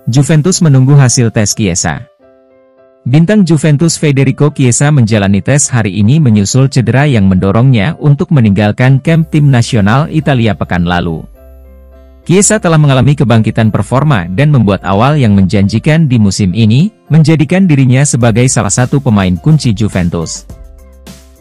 Juventus menunggu hasil tes Chiesa. Bintang Juventus Federico Chiesa menjalani tes hari ini menyusul cedera yang mendorongnya untuk meninggalkan kamp tim nasional Italia pekan lalu. Chiesa telah mengalami kebangkitan performa dan membuat awal yang menjanjikan di musim ini, menjadikan dirinya sebagai salah satu pemain kunci Juventus.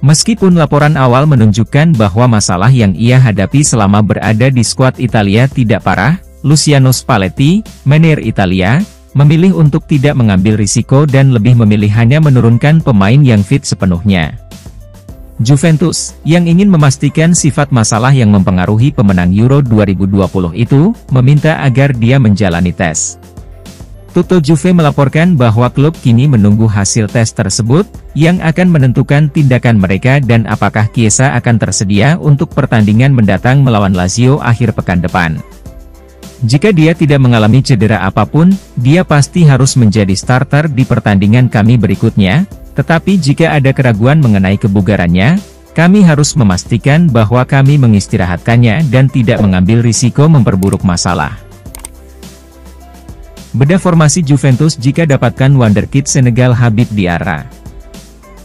Meskipun laporan awal menunjukkan bahwa masalah yang ia hadapi selama berada di skuad Italia tidak parah, Luciano Spalletti, manajer Italia, memilih untuk tidak mengambil risiko dan lebih memilih hanya menurunkan pemain yang fit sepenuhnya. Juventus, yang ingin memastikan sifat masalah yang mempengaruhi pemenang Euro 2020 itu, meminta agar dia menjalani tes. Tutto Juve melaporkan bahwa klub kini menunggu hasil tes tersebut, yang akan menentukan tindakan mereka dan apakah Chiesa akan tersedia untuk pertandingan mendatang melawan Lazio akhir pekan depan. Jika dia tidak mengalami cedera apapun, dia pasti harus menjadi starter di pertandingan kami berikutnya, tetapi jika ada keraguan mengenai kebugarannya, kami harus memastikan bahwa kami mengistirahatkannya dan tidak mengambil risiko memperburuk masalah. Bedah formasi Juventus jika dapatkan wonderkid Senegal Habib Diarra.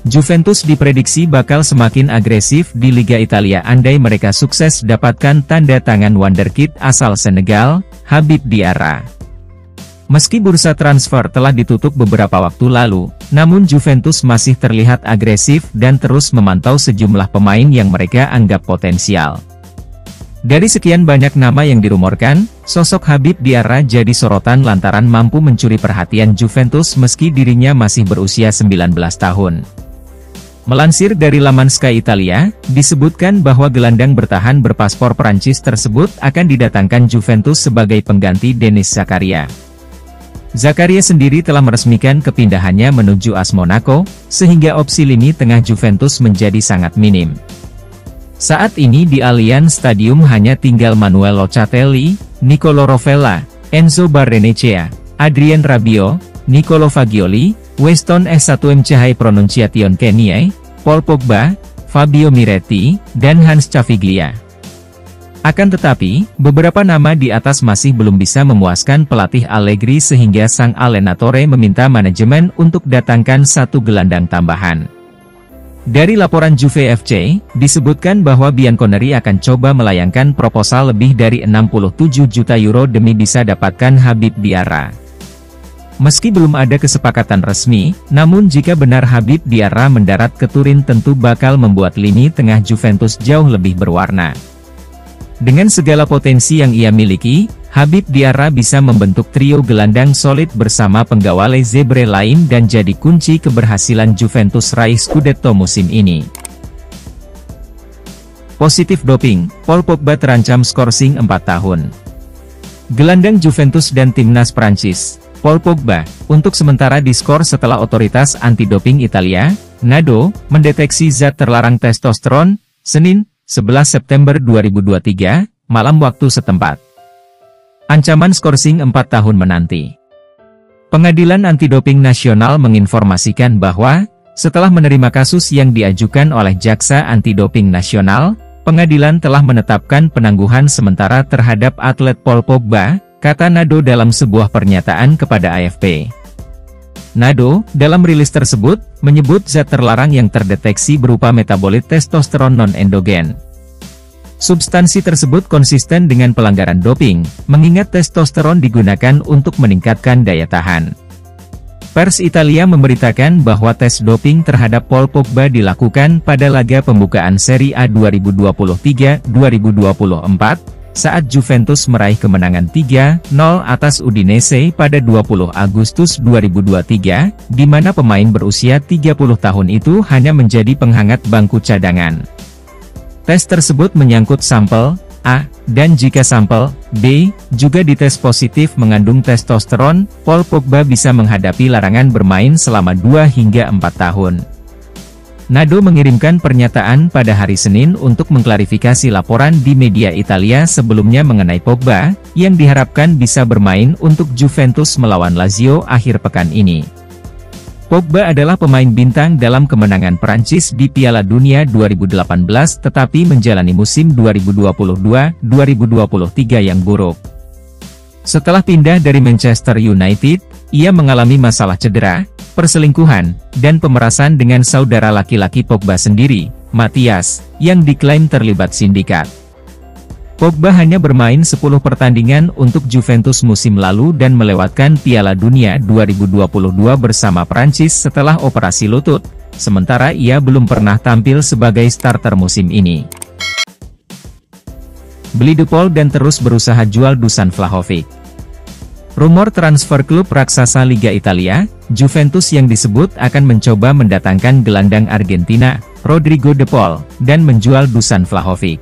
Juventus diprediksi bakal semakin agresif di Liga Italia andai mereka sukses dapatkan tanda tangan wonderkid asal Senegal, Habib Diarra. Meski bursa transfer telah ditutup beberapa waktu lalu, namun Juventus masih terlihat agresif dan terus memantau sejumlah pemain yang mereka anggap potensial. Dari sekian banyak nama yang dirumorkan, sosok Habib Diarra jadi sorotan lantaran mampu mencuri perhatian Juventus meski dirinya masih berusia 19 tahun. Melansir dari laman Sky Italia, disebutkan bahwa gelandang bertahan berpaspor Prancis tersebut akan didatangkan Juventus sebagai pengganti Denis Zakaria. Zakaria sendiri telah meresmikan kepindahannya menuju AS Monaco, sehingga opsi lini tengah Juventus menjadi sangat minim. Saat ini di Allianz Stadium hanya tinggal Manuel Locatelli, Nicolo Rovella, Enzo Barrenechea, Adrien Rabiot, Nicolo Fagioli, Weston S1M Cahai Pronunciation Keniai, Paul Pogba, Fabio Miretti, dan Hans Caviglia. Akan tetapi, beberapa nama di atas masih belum bisa memuaskan pelatih Allegri sehingga sang allenatore meminta manajemen untuk datangkan satu gelandang tambahan. Dari laporan Juve FC, disebutkan bahwa Bianconeri akan coba melayangkan proposal lebih dari 67 juta euro demi bisa dapatkan Habib Diarra. Meski belum ada kesepakatan resmi, namun jika benar Habib Diarra mendarat ke Turin tentu bakal membuat lini tengah Juventus jauh lebih berwarna. Dengan segala potensi yang ia miliki, Habib Diarra bisa membentuk trio gelandang solid bersama penggawai Zebre lain dan jadi kunci keberhasilan Juventus raih Scudetto musim ini. Positif doping, Paul Pogba terancam skorsing 4 tahun. Gelandang Juventus dan timnas Prancis, Paul Pogba, untuk sementara diskor setelah otoritas anti-doping Italia, NADO, mendeteksi zat terlarang testosteron, Senin, 11 September 2023, malam waktu setempat. Ancaman skorsing 4 tahun menanti. Pengadilan Anti-Doping Nasional menginformasikan bahwa, setelah menerima kasus yang diajukan oleh Jaksa Anti-Doping Nasional, pengadilan telah menetapkan penangguhan sementara terhadap atlet Paul Pogba, kata NADO dalam sebuah pernyataan kepada AFP. NADO, dalam rilis tersebut, menyebut zat terlarang yang terdeteksi berupa metabolit testosteron non-endogen. Substansi tersebut konsisten dengan pelanggaran doping, mengingat testosteron digunakan untuk meningkatkan daya tahan. Pers Italia memberitakan bahwa tes doping terhadap Paul Pogba dilakukan pada laga pembukaan Serie A 2023-2024, saat Juventus meraih kemenangan 3-0 atas Udinese pada 20 Agustus 2023, di mana pemain berusia 30 tahun itu hanya menjadi penghangat bangku cadangan. Tes tersebut menyangkut sampel A, dan jika sampel B juga dites positif mengandung testosteron, Paul Pogba bisa menghadapi larangan bermain selama 2 hingga 4 tahun. NADO mengirimkan pernyataan pada hari Senin untuk mengklarifikasi laporan di media Italia sebelumnya mengenai Pogba, yang diharapkan bisa bermain untuk Juventus melawan Lazio akhir pekan ini. Pogba adalah pemain bintang dalam kemenangan Prancis di Piala Dunia 2018 tetapi menjalani musim 2022-2023 yang buruk. Setelah pindah dari Manchester United, ia mengalami masalah cedera, perselingkuhan, dan pemerasan dengan saudara laki-laki Pogba sendiri, Matthias, yang diklaim terlibat sindikat. Pogba hanya bermain 10 pertandingan untuk Juventus musim lalu dan melewatkan Piala Dunia 2022 bersama Prancis setelah operasi lutut, sementara ia belum pernah tampil sebagai starter musim ini. Beli De Paul dan terus berusaha jual Dusan Vlahovic. Rumor transfer klub raksasa Liga Italia, Juventus yang disebut akan mencoba mendatangkan gelandang Argentina, Rodrigo De Paul, dan menjual Dusan Vlahovic.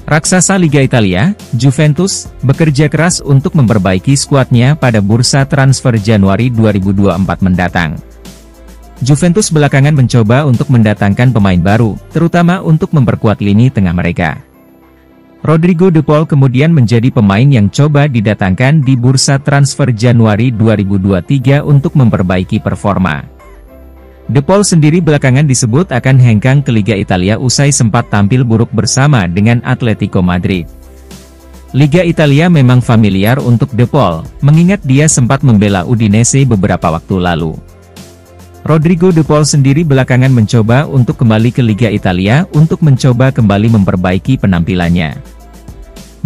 Raksasa Liga Italia, Juventus, bekerja keras untuk memperbaiki skuadnya pada bursa transfer Januari 2024 mendatang. Juventus belakangan mencoba untuk mendatangkan pemain baru, terutama untuk memperkuat lini tengah mereka. Rodrigo De Paul kemudian menjadi pemain yang coba didatangkan di bursa transfer Januari 2023 untuk memperbaiki performa. De Paul sendiri belakangan disebut akan hengkang ke Liga Italia usai sempat tampil buruk bersama dengan Atletico Madrid. Liga Italia memang familiar untuk De Paul, mengingat dia sempat membela Udinese beberapa waktu lalu. Rodrigo De Paul sendiri belakangan mencoba untuk kembali ke Liga Italia untuk mencoba kembali memperbaiki penampilannya.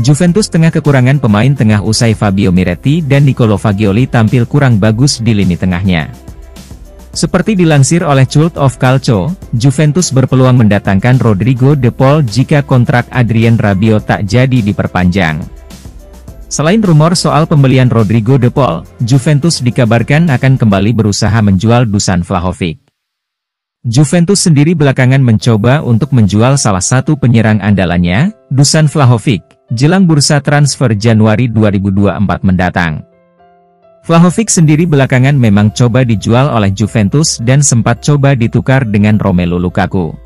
Juventus tengah kekurangan pemain tengah usai Fabio Miretti dan Nicolo Fagioli tampil kurang bagus di lini tengahnya. Seperti dilansir oleh Cult of Calcio, Juventus berpeluang mendatangkan Rodrigo De Paul jika kontrak Adrien Rabiot tak jadi diperpanjang. Selain rumor soal pembelian Rodrigo De Paul, Juventus dikabarkan akan kembali berusaha menjual Dusan Vlahovic. Juventus sendiri belakangan mencoba untuk menjual salah satu penyerang andalannya, Dusan Vlahovic, jelang bursa transfer Januari 2024 mendatang. Vlahovic sendiri belakangan memang coba dijual oleh Juventus dan sempat coba ditukar dengan Romelu Lukaku.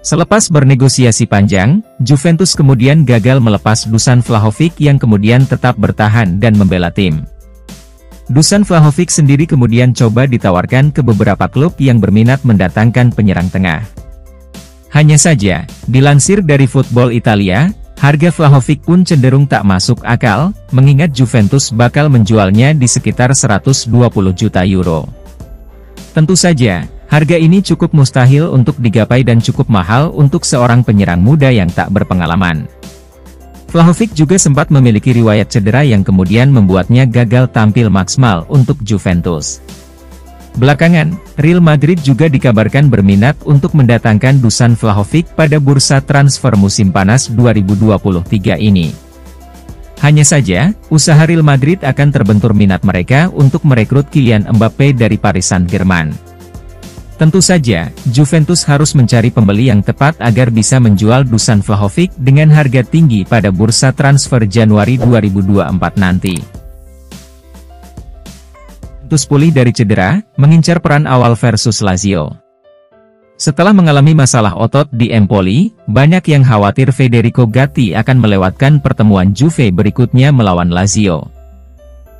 Selepas bernegosiasi panjang, Juventus kemudian gagal melepas Dusan Vlahovic yang kemudian tetap bertahan dan membela tim. Dusan Vlahovic sendiri kemudian coba ditawarkan ke beberapa klub yang berminat mendatangkan penyerang tengah. Hanya saja, dilansir dari Football Italia, harga Vlahovic pun cenderung tak masuk akal, mengingat Juventus bakal menjualnya di sekitar 120 juta euro. Tentu saja, harga ini cukup mustahil untuk digapai dan cukup mahal untuk seorang penyerang muda yang tak berpengalaman. Vlahovic juga sempat memiliki riwayat cedera yang kemudian membuatnya gagal tampil maksimal untuk Juventus. Belakangan, Real Madrid juga dikabarkan berminat untuk mendatangkan Dusan Vlahovic pada bursa transfer musim panas 2023 ini. Hanya saja, usaha Real Madrid akan terbentur minat mereka untuk merekrut Kylian Mbappe dari Paris Saint-Germain. Tentu saja, Juventus harus mencari pembeli yang tepat agar bisa menjual Dusan Vlahovic dengan harga tinggi pada bursa transfer Januari 2024 nanti. Juventus pulih dari cedera, mengincar peran awal versus Lazio. Setelah mengalami masalah otot di Empoli, banyak yang khawatir Federico Gatti akan melewatkan pertemuan Juve berikutnya melawan Lazio.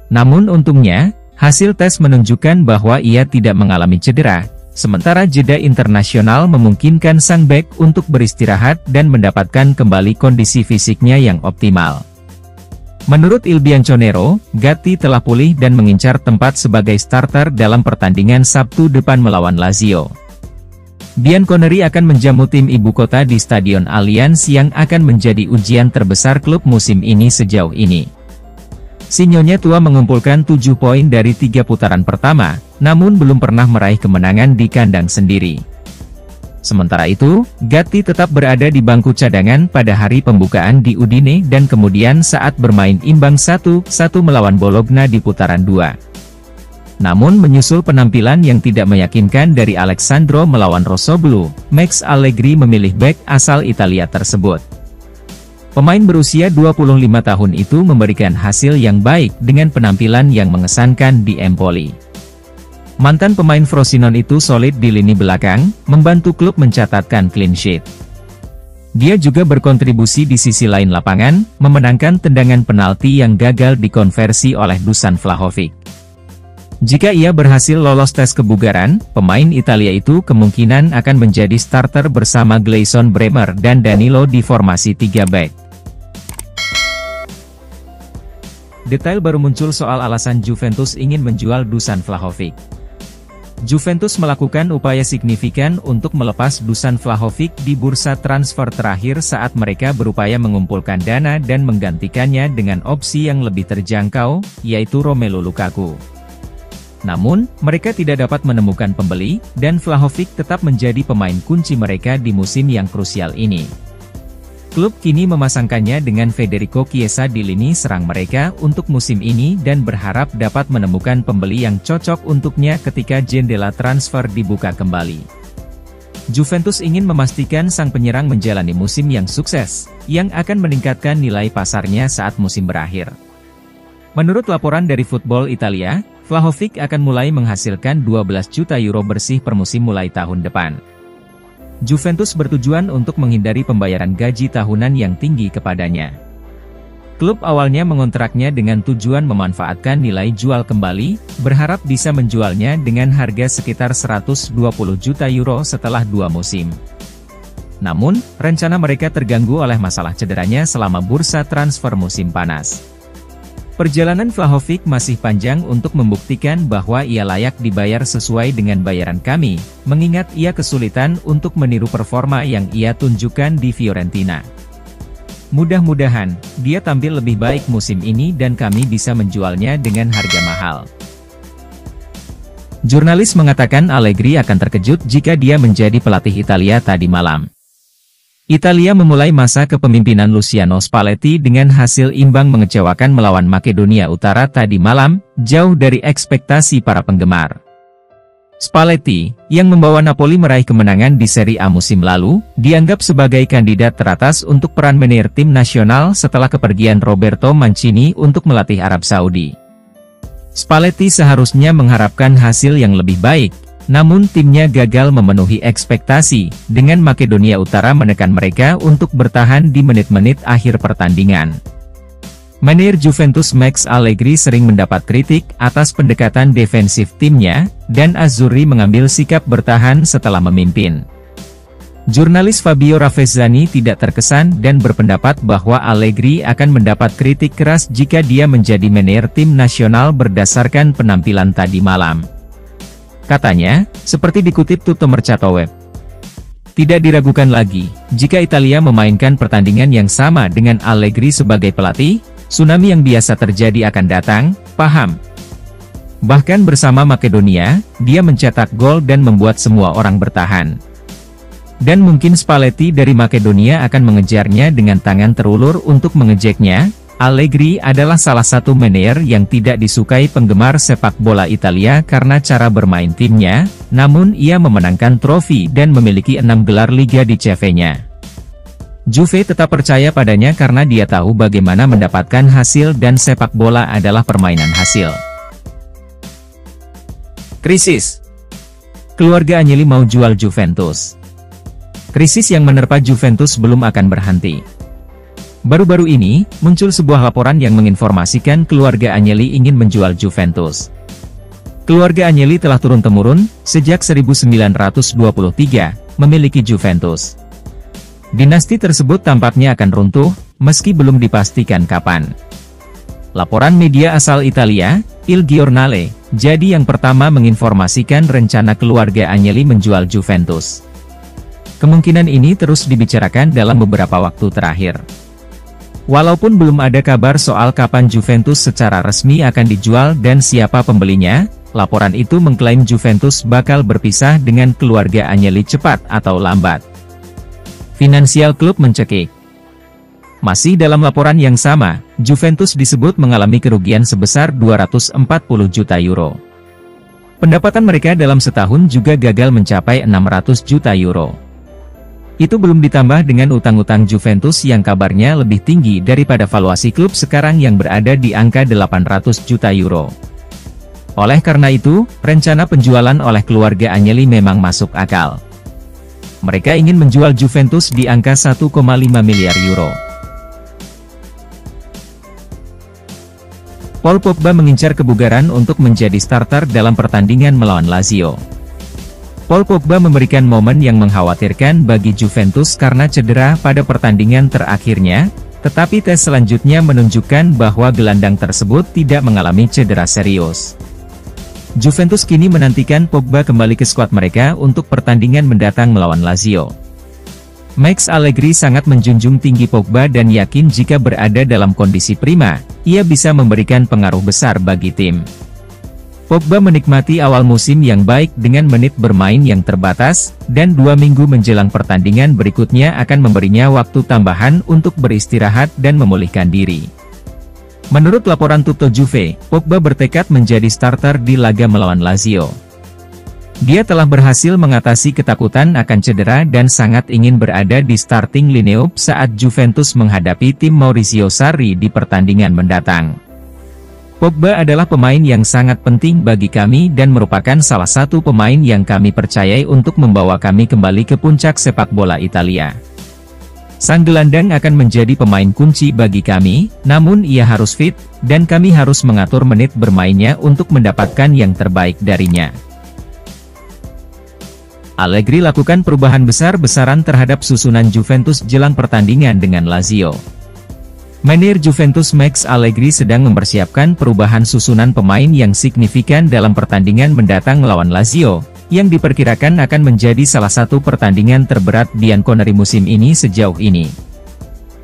Namun untungnya, hasil tes menunjukkan bahwa ia tidak mengalami cedera, sementara jeda internasional memungkinkan sang bek untuk beristirahat dan mendapatkan kembali kondisi fisiknya yang optimal. Menurut Il Bianconero, Gatti telah pulih dan mengincar tempat sebagai starter dalam pertandingan Sabtu depan melawan Lazio. Bianconeri akan menjamu tim ibu kota di Stadion Allianz yang akan menjadi ujian terbesar klub musim ini sejauh ini. Si Nyonya Tua mengumpulkan 7 poin dari 3 putaran pertama, namun belum pernah meraih kemenangan di kandang sendiri. Sementara itu, Gatti tetap berada di bangku cadangan pada hari pembukaan di Udine dan kemudian saat bermain imbang 1-1 melawan Bologna di putaran 2. Namun menyusul penampilan yang tidak meyakinkan dari Alessandro melawan Rossoblu, Max Allegri memilih bek asal Italia tersebut. Pemain berusia 25 tahun itu memberikan hasil yang baik dengan penampilan yang mengesankan di Empoli. Mantan pemain Frosinone itu solid di lini belakang, membantu klub mencatatkan clean sheet. Dia juga berkontribusi di sisi lain lapangan, memenangkan tendangan penalti yang gagal dikonversi oleh Dusan Vlahovic. Jika ia berhasil lolos tes kebugaran, pemain Italia itu kemungkinan akan menjadi starter bersama Gleison Bremer dan Danilo di formasi 3 back. Detail baru muncul soal alasan Juventus ingin menjual Dusan Vlahovic. Juventus melakukan upaya signifikan untuk melepas Dusan Vlahovic di bursa transfer terakhir saat mereka berupaya mengumpulkan dana dan menggantikannya dengan opsi yang lebih terjangkau, yaitu Romelu Lukaku. Namun, mereka tidak dapat menemukan pembeli, dan Vlahovic tetap menjadi pemain kunci mereka di musim yang krusial ini. Klub kini memasangkannya dengan Federico Chiesa di lini serang mereka untuk musim ini dan berharap dapat menemukan pembeli yang cocok untuknya ketika jendela transfer dibuka kembali. Juventus ingin memastikan sang penyerang menjalani musim yang sukses, yang akan meningkatkan nilai pasarnya saat musim berakhir. Menurut laporan dari Football Italia, Vlahovic akan mulai menghasilkan 12 juta euro bersih per musim mulai tahun depan. Juventus bertujuan untuk menghindari pembayaran gaji tahunan yang tinggi kepadanya. Klub awalnya mengontraknya dengan tujuan memanfaatkan nilai jual kembali, berharap bisa menjualnya dengan harga sekitar 120 juta euro setelah 2 musim. Namun, rencana mereka terganggu oleh masalah cederanya selama bursa transfer musim panas. Perjalanan Vlahovic masih panjang untuk membuktikan bahwa ia layak dibayar sesuai dengan bayaran kami, mengingat ia kesulitan untuk meniru performa yang ia tunjukkan di Fiorentina. Mudah-mudahan, dia tampil lebih baik musim ini dan kami bisa menjualnya dengan harga mahal. Jurnalis mengatakan Allegri akan terkejut jika dia menjadi pelatih Italia tadi malam. Italia memulai masa kepemimpinan Luciano Spalletti dengan hasil imbang mengecewakan melawan Makedonia Utara tadi malam, jauh dari ekspektasi para penggemar. Spalletti, yang membawa Napoli meraih kemenangan di Serie A musim lalu, dianggap sebagai kandidat teratas untuk peran manajer tim nasional setelah kepergian Roberto Mancini untuk melatih Arab Saudi. Spalletti seharusnya mengharapkan hasil yang lebih baik, namun timnya gagal memenuhi ekspektasi, dengan Makedonia Utara menekan mereka untuk bertahan di menit-menit akhir pertandingan. Manajer Juventus Max Allegri sering mendapat kritik atas pendekatan defensif timnya, dan Azzurri mengambil sikap bertahan setelah memimpin. Jurnalis Fabio Ravezzani tidak terkesan dan berpendapat bahwa Allegri akan mendapat kritik keras jika dia menjadi manajer tim nasional berdasarkan penampilan tadi malam. Katanya, seperti dikutip Tutto Mercato Web. Tidak diragukan lagi, jika Italia memainkan pertandingan yang sama dengan Allegri sebagai pelatih, tsunami yang biasa terjadi akan datang, paham? Bahkan bersama Makedonia, dia mencetak gol dan membuat semua orang bertahan. Dan mungkin Spalletti dari Makedonia akan mengejarnya dengan tangan terulur untuk mengejeknya. Allegri adalah salah satu manajer yang tidak disukai penggemar sepak bola Italia karena cara bermain timnya, namun ia memenangkan trofi dan memiliki 6 gelar liga di CV-nya. Juve tetap percaya padanya karena dia tahu bagaimana mendapatkan hasil dan sepak bola adalah permainan hasil. Krisis. Keluarga Agnelli mau jual Juventus. Krisis yang menerpa Juventus belum akan berhenti. Baru-baru ini, muncul sebuah laporan yang menginformasikan keluarga Agnelli ingin menjual Juventus. Keluarga Agnelli telah turun-temurun, sejak 1923, memiliki Juventus. Dinasti tersebut tampaknya akan runtuh, meski belum dipastikan kapan. Laporan media asal Italia, Il Giornale, jadi yang pertama menginformasikan rencana keluarga Agnelli menjual Juventus. Kemungkinan ini terus dibicarakan dalam beberapa waktu terakhir. Walaupun belum ada kabar soal kapan Juventus secara resmi akan dijual dan siapa pembelinya, laporan itu mengklaim Juventus bakal berpisah dengan keluarga Agnelli cepat atau lambat. Finansial Club mencekik. Masih dalam laporan yang sama, Juventus disebut mengalami kerugian sebesar 240 juta euro. Pendapatan mereka dalam setahun juga gagal mencapai 600 juta euro. Itu belum ditambah dengan utang-utang Juventus yang kabarnya lebih tinggi daripada valuasi klub sekarang yang berada di angka 800 juta euro. Oleh karena itu, rencana penjualan oleh keluarga Agnelli memang masuk akal. Mereka ingin menjual Juventus di angka 1,5 miliar euro. Paul Pogba mengincar kebugaran untuk menjadi starter dalam pertandingan melawan Lazio. Paul Pogba memberikan momen yang mengkhawatirkan bagi Juventus karena cedera pada pertandingan terakhirnya, Tetapi tes selanjutnya menunjukkan bahwa gelandang tersebut tidak mengalami cedera serius. Juventus kini menantikan Pogba kembali ke skuad mereka untuk pertandingan mendatang melawan Lazio. Max Allegri sangat menjunjung tinggi Pogba dan yakin jika berada dalam kondisi prima, ia bisa memberikan pengaruh besar bagi tim. Pogba menikmati awal musim yang baik dengan menit bermain yang terbatas, dan 2 minggu menjelang pertandingan berikutnya akan memberinya waktu tambahan untuk beristirahat dan memulihkan diri. Menurut laporan Tutto Juve, Pogba bertekad menjadi starter di laga melawan Lazio. Dia telah berhasil mengatasi ketakutan akan cedera dan sangat ingin berada di starting lineup saat Juventus menghadapi tim Maurizio Sarri di pertandingan mendatang. Pogba adalah pemain yang sangat penting bagi kami dan merupakan salah satu pemain yang kami percayai untuk membawa kami kembali ke puncak sepak bola Italia. Sang gelandang akan menjadi pemain kunci bagi kami, namun ia harus fit, dan kami harus mengatur menit bermainnya untuk mendapatkan yang terbaik darinya. Allegri lakukan perubahan besar-besaran terhadap susunan Juventus jelang pertandingan dengan Lazio. Manajer Juventus Max Allegri sedang mempersiapkan perubahan susunan pemain yang signifikan dalam pertandingan mendatang melawan Lazio, yang diperkirakan akan menjadi salah satu pertandingan terberat Bianconeri musim ini sejauh ini.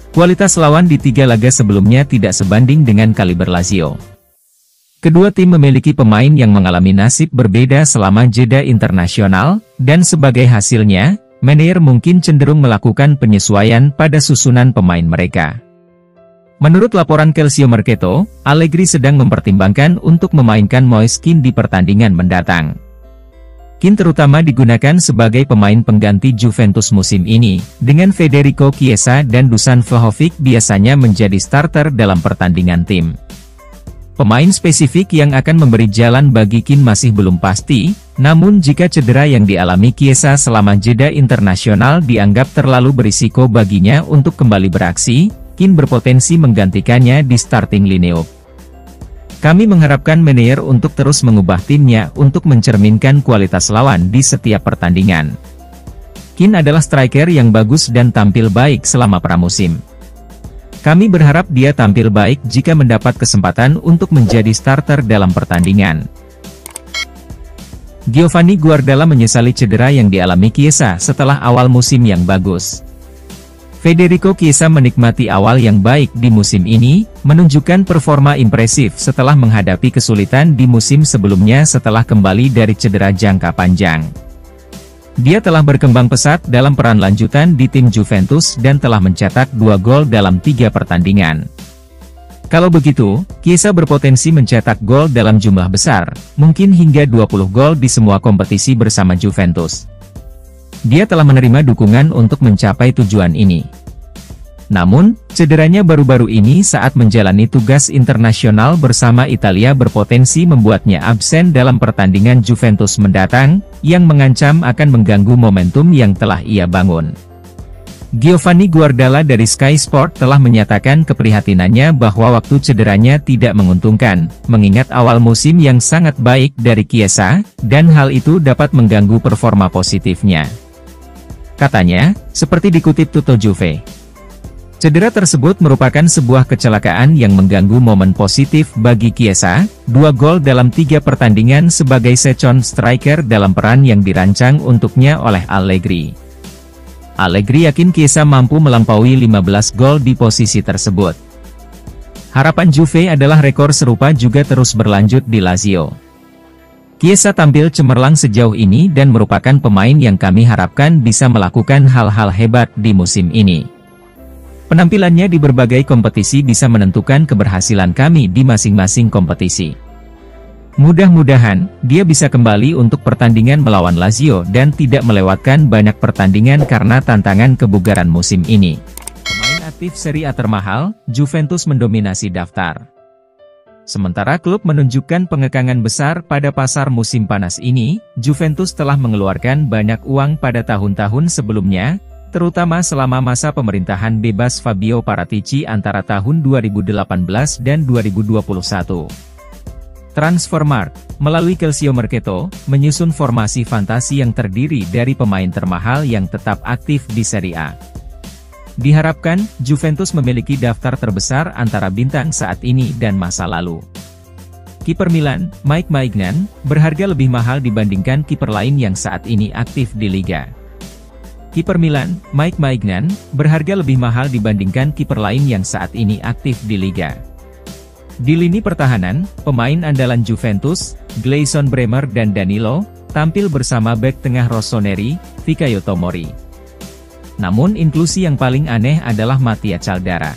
Kualitas lawan di 3 laga sebelumnya tidak sebanding dengan kaliber Lazio. Kedua tim memiliki pemain yang mengalami nasib berbeda selama jeda internasional, dan sebagai hasilnya, manajer mungkin cenderung melakukan penyesuaian pada susunan pemain mereka. Menurut laporan Calcio Mercato, Allegri sedang mempertimbangkan untuk memainkan Moise Kean di pertandingan mendatang. Kean terutama digunakan sebagai pemain pengganti Juventus musim ini, dengan Federico Chiesa dan Dusan Vlahovic biasanya menjadi starter dalam pertandingan tim. Pemain spesifik yang akan memberi jalan bagi Kean masih belum pasti, namun jika cedera yang dialami Chiesa selama jeda internasional dianggap terlalu berisiko baginya untuk kembali beraksi, Kean berpotensi menggantikannya di starting lineup. Kami mengharapkan manajer untuk terus mengubah timnya untuk mencerminkan kualitas lawan di setiap pertandingan. Kean adalah striker yang bagus dan tampil baik selama pramusim. Kami berharap dia tampil baik jika mendapat kesempatan untuk menjadi starter dalam pertandingan. Giovanni Guardiola menyesali cedera yang dialami Chiesa setelah awal musim yang bagus. Federico Chiesa menikmati awal yang baik di musim ini, menunjukkan performa impresif setelah menghadapi kesulitan di musim sebelumnya setelah kembali dari cedera jangka panjang. Dia telah berkembang pesat dalam peran lanjutan di tim Juventus dan telah mencetak 2 gol dalam 3 pertandingan. Kalau begitu, Chiesa berpotensi mencetak gol dalam jumlah besar, mungkin hingga 20 gol di semua kompetisi bersama Juventus. Dia telah menerima dukungan untuk mencapai tujuan ini. Namun, cederanya baru-baru ini saat menjalani tugas internasional bersama Italia berpotensi membuatnya absen dalam pertandingan Juventus mendatang, yang mengancam akan mengganggu momentum yang telah ia bangun. Giovanni Guardiola dari Sky Sport telah menyatakan keprihatinannya bahwa waktu cederanya tidak menguntungkan, mengingat awal musim yang sangat baik dari Chiesa, dan hal itu dapat mengganggu performa positifnya. Katanya, seperti dikutip Tutto Juve, cedera tersebut merupakan sebuah kecelakaan yang mengganggu momen positif bagi Chiesa, 2 gol dalam 3 pertandingan sebagai second striker dalam peran yang dirancang untuknya oleh Allegri. Allegri yakin Chiesa mampu melampaui 15 gol di posisi tersebut. Harapan Juve adalah rekor serupa juga terus berlanjut di Lazio. Chiesa tampil cemerlang sejauh ini dan merupakan pemain yang kami harapkan bisa melakukan hal-hal hebat di musim ini. Penampilannya di berbagai kompetisi bisa menentukan keberhasilan kami di masing-masing kompetisi. Mudah-mudahan, dia bisa kembali untuk pertandingan melawan Lazio dan tidak melewatkan banyak pertandingan karena tantangan kebugaran musim ini. Pemain aktif Serie A termahal, Juventus mendominasi daftar. Sementara klub menunjukkan pengekangan besar pada pasar musim panas ini, Juventus telah mengeluarkan banyak uang pada tahun-tahun sebelumnya, terutama selama masa pemerintahan bebas Fabio Paratici antara tahun 2018 dan 2021. Transfermarkt, melalui Calcio Mercato, menyusun formasi fantasi yang terdiri dari pemain termahal yang tetap aktif di Serie A. Diharapkan, Juventus memiliki daftar terbesar antara bintang saat ini dan masa lalu. Kiper Milan, Mike Maignan, berharga lebih mahal dibandingkan kiper lain yang saat ini aktif di Liga. Kiper Milan, Mike Maignan, berharga lebih mahal dibandingkan kiper lain yang saat ini aktif di Liga. Di lini pertahanan, pemain andalan Juventus, Gleison Bremer dan Danilo, tampil bersama bek tengah Rossoneri, Fikayo Tomori. Namun inklusi yang paling aneh adalah Mattia Caldara.